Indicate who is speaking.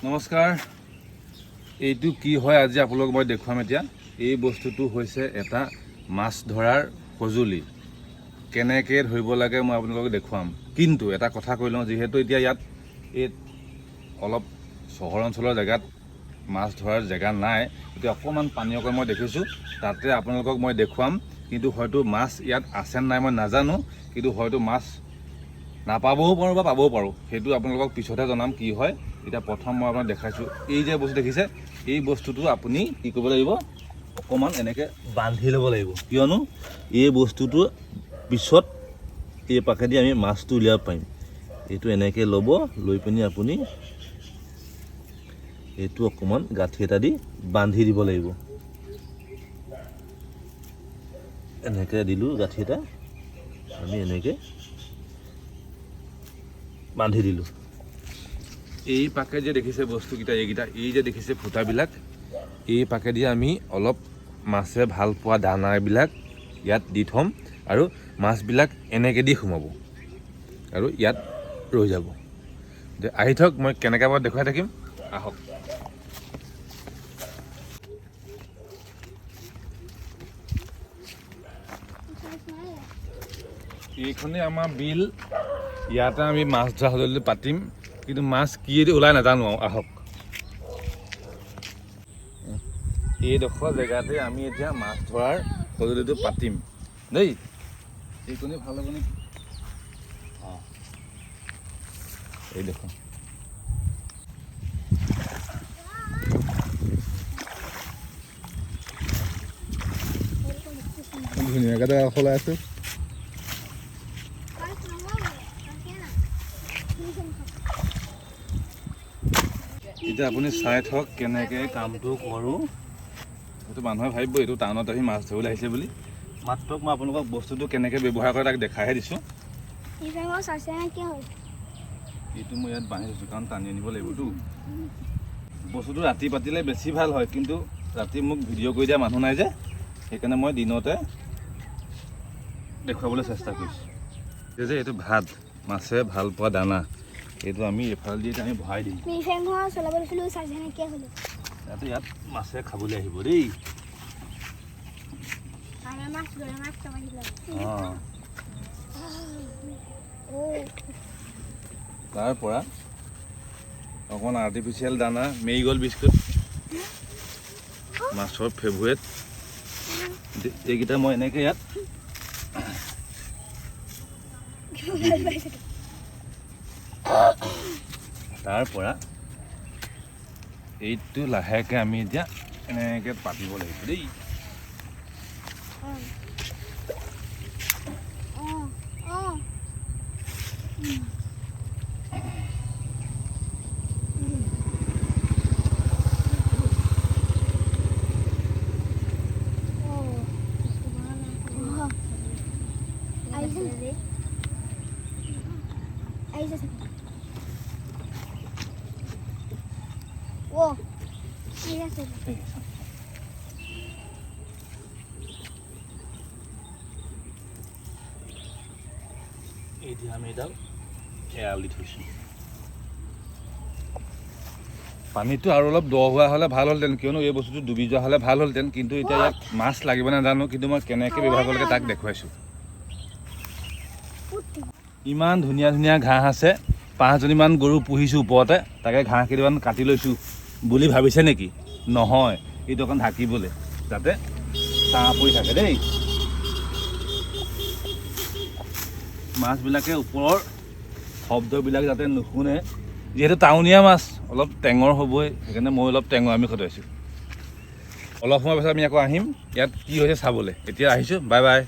Speaker 1: নমস্কাৰ। এইটো কি হয় আজি আপোনালোকক মই দেখুৱাম। এতিয়া এই বস্তুটো হৈছে এটা মাছ ধৰাৰ সঁজুলি। কেনেকৈ ধৰিব লাগে মই আপোনালোকক দেখুৱাম। কিন্তু এটা কথা কৈ লওঁ, যিহেতু এতিয়া ইয়াত এই অলপ চহৰ অঞ্চলৰ জেগাত মাছ ধৰাৰ জেগা নাই, এতিয়া অকণমান পানী অকণ মই দেখিছোঁ, তাতে আপোনালোকক মই দেখুৱাম। কিন্তু হয়তো মাছ ইয়াত আছে নাই মই নাজানো, কিন্তু হয়তো মাছ নাপাবও পাৰোঁ বা পাবও পাৰোঁ, সেইটো আপোনালোকক পিছতহে জনাম কি হয়। এতিয়া প্ৰথম মই আপোনাক দেখাইছোঁ, এই যে বস্তু দেখিছে, এই বস্তুটো আপুনি কি কৰিব লাগিব, অকণমান এনেকৈ বান্ধি ল'ব লাগিব। কিয়নো এই বস্তুটো পিছত এই পাকেদি আমি মাছটো উলিয়াব পাৰিম। এইটো এনেকৈ ল'ব, লৈ পিনি আপুনি এইটো অকণমান গাঁঠি এটা দি বান্ধি দিব লাগিব। এনেকৈ দিলোঁ গাঁঠি এটা, আমি এনেকৈ বান্ধি দিলোঁ। এই পাকে যে দেখিছে বস্তুকেইটা, এই যে দেখিছে ফুটাবিলাক, এই পাকেদি আমি অলপ মাছে ভাল পোৱা দানাবিলাক ইয়াত দি থ'ম আৰু মাছবিলাক এনেকৈ দি সোমাব আৰু ইয়াত ৰৈ যাব। আহি থওক, মই কেনেকৈ বাৰু দেখুৱাই থাকিম, আহক। এইখনেই আমাৰ বিল, ইয়াতে আমি মাছ ধৰা সঁজুলিটো পাতিম, কিন্তু মাছ কি ওলাই নাজানো আৰু। আহক, এইডোখৰ জেগাতে আমি এতিয়া মাছ ধৰাৰ সঁজুলিটো পাতিম দেই। এইখনেই ভাল হ'ব নেকি? অঁ, এই দেখোন ধুনীয়াকৈ সলাই আছোঁ। এতিয়া আপুনি চাই থওক কেনেকৈ কামটো কৰোঁ। সেইটো মানুহে ভাবিব এইটো টাউনত আহি মাছ ধৰিবলৈ আহিছে বুলি। মাত্ৰ মই আপোনালোকক বস্তুটো কেনেকৈ ব্যৱহাৰ কৰে তাক দেখাইহে দিছোঁ। এইটো মই ইয়াত বান্ধি দিছোঁ, কাৰণ টানি আনিব লাগিবতো। বস্তুটো ৰাতি পাতিলে বেছি ভাল হয়, কিন্তু ৰাতি মোক ভিডিঅ' কৰি দিয়া মানুহ নাই যে, সেইকাৰণে মই দিনতে দেখুৱাবলৈ চেষ্টা কৰিছোঁ। যে এইটো ভাত, মাছে ভাল পোৱা দানা, এইটো আমি এফালে দি আমি ভৰাই দিম। ইয়াত মাছে খাবলৈ আহিব দেই। তাৰ পৰা অকণমান আৰ্টিফিচিয়েল দানা, মেৰিগ'ল্ড বিস্কুট, মাছৰ ফেভৰেট, এইকেইটা মই এনেকৈ ইয়াত তাৰ পৰা এইটো লাহেকৈ আমি এতিয়া এনেকৈ পাতিব লাগিব দেই। এতিয়া আমি এডাল এৰাল দি থৈছোঁ। পানীটো আৰু অলপ দ হোৱা হ'লে ভাল হ'লহেঁতেন, কিয়নো এই বস্তুটো ডুবি যোৱা হ'লে ভাল হ'লহেঁতেন। কিন্তু এতিয়া ইয়াত মাছ লাগিব নাজানো, কিন্তু মই কেনেকৈ ব্যৱহাৰ কৰিব লাগে তাক দেখুৱাইছোঁ। ইমান ধুনীয়া ধুনীয়া ঘাঁহ আছে, 5জনীমান গৰু পুহিছোঁ ওপৰতে, তাকে ঘাঁহ কেইটামান কাটি লৈছোঁ বুলি ভাবিছে নেকি? নহয়, এইটো অকণ ঢাকিবলৈ, যাতে ছাঁ পৰি থাকে দেই। মাছবিলাকে ওপৰৰ শব্দবিলাক যাতে নুশুনে, যিহেতু টাউনীয়া মাছ অলপ টেঙৰ হ'বই, সেইকাৰণে মই অলপ টেঙৰ আমি খটাইছোঁ। অলপ সময় পাছত আমি আকৌ আহিম ইয়াত কি হৈছে চাবলৈ। এতিয়া আহিছোঁ, বাই বাই।